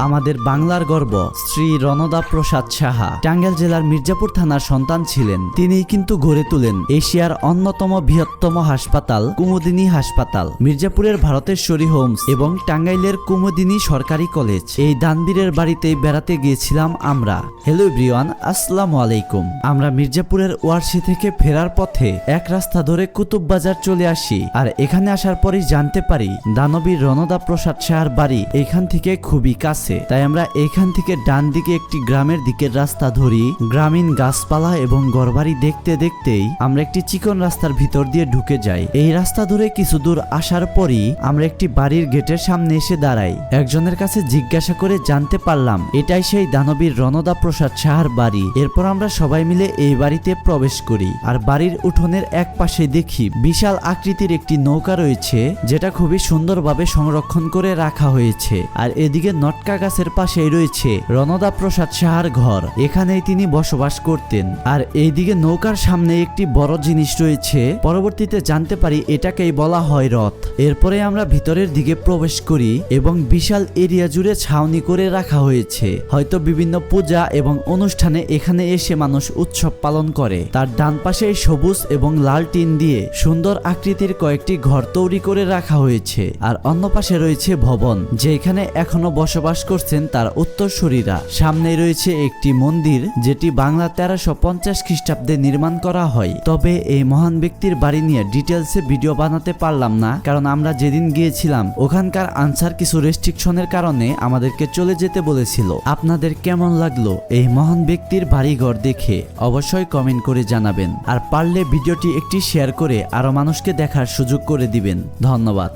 আমাদের বাংলার গর্ব শ্রী রণদা প্রসাদ সাহা টাঙ্গাইল জেলার মির্জাপুর থানার সন্তান ছিলেন। তিনিই কিন্তু গড়ে তোলেন এশিয়ার অন্যতম বৃহত্তম হাসপাতাল কুমুদিনী হাসপাতাল, মির্জাপুরের ভারতেশ্বরী হোমস এবং টাঙ্গাইলের কুমুদিনী সরকারি কলেজ। এই দানবীরের বাড়িতে বেড়াতে গিয়েছিলাম আমরা। হ্যালো এভরিওয়ান, আসসালামু আলাইকুম। আমরা মির্জাপুরের ওয়ারশি থেকে ফেরার পথে এক রাস্তা ধরে কুতুব বাজার চলে আসি, আর এখানে আসার পরই জানতে পারি দানবীর রণদা প্রসাদ সাহার বাড়ি এখান থেকে খুবই কাছে। তাই আমরা এখান থেকে ডান দিকে একটি গ্রামের দিকের রাস্তা ধরি। গ্রামীণ গাছপালা এবং ঘরবাড়ি দেখতে দেখতেই আমরা একটি চিকন রাস্তার ভিতর দিয়ে ঢুকে যাই। এই রাস্তা ধরে কিছু দূর আসার পরই আমরা একটি বাড়ির গেটের সামনে এসে দাঁড়াই। একজনের কাছে জিজ্ঞাসা করে জানতে পারলাম এটাই সেই দানবীর রণদা প্রসাদ সাহার বাড়ি। এরপর আমরা সবাই মিলে এই বাড়িতে প্রবেশ করি, আর বাড়ির উঠোনের এক পাশে দেখি বিশাল আকৃতির একটি নৌকা রয়েছে, যেটা খুবই সুন্দরভাবে সংরক্ষণ করে রাখা হয়েছে। আর এদিকে নটকা গাছের পাশেই রয়েছে রণদা প্রসাদ সাহার ঘর, এখানেই তিনি বসবাস করতেন। আর এইদিকে নৌকার সামনে একটি বড় জিনিস রয়েছে, পরবর্তীতে জানতে পারি এটাকেই বলা হয় রথ। এরপরে আমরা ভিতরের দিকে প্রবেশ করি এবং বিশাল এরিয়া জুড়ে ছাউনি করে রাখা হয়েছে, হয়তো বিভিন্ন পূজা এবং অনুষ্ঠানে এখানে এসে মানুষ উৎসব পালন করে। তার ডান পাশে সবুজ এবং লাল টিন দিয়ে সুন্দর আকৃতির কয়েকটি ঘর তৈরি করে রাখা হয়েছে, আর অন্য পাশে রয়েছে ভবন, যেখানে এখনো বসবাস করছেন তার উত্তরসূরিরা। সামনে রয়েছে একটি মন্দির, যেটি বাংলা 1350 খ্রিস্টাব্দে নির্মাণ করা হয়। তবে এই মহান ব্যক্তির বাড়ি নিয়ে ডিটেলসে ভিডিও বানাতে পারলাম না, কারণ আমরা যেদিন গিয়েছিলাম ওখানকার আনসার কিছু রেস্ট্রিকশনের কারণে আমাদেরকে চলে যেতে বলেছিল। আপনাদের কেমন লাগলো এই মহান ব্যক্তির বাড়িঘর দেখে অবশ্যই কমেন্ট করে জানাবেন, আর পারলে ভিডিওটি একটি শেয়ার করে আরো মানুষকে দেখার সুযোগ করে দিবেন। ধন্যবাদ।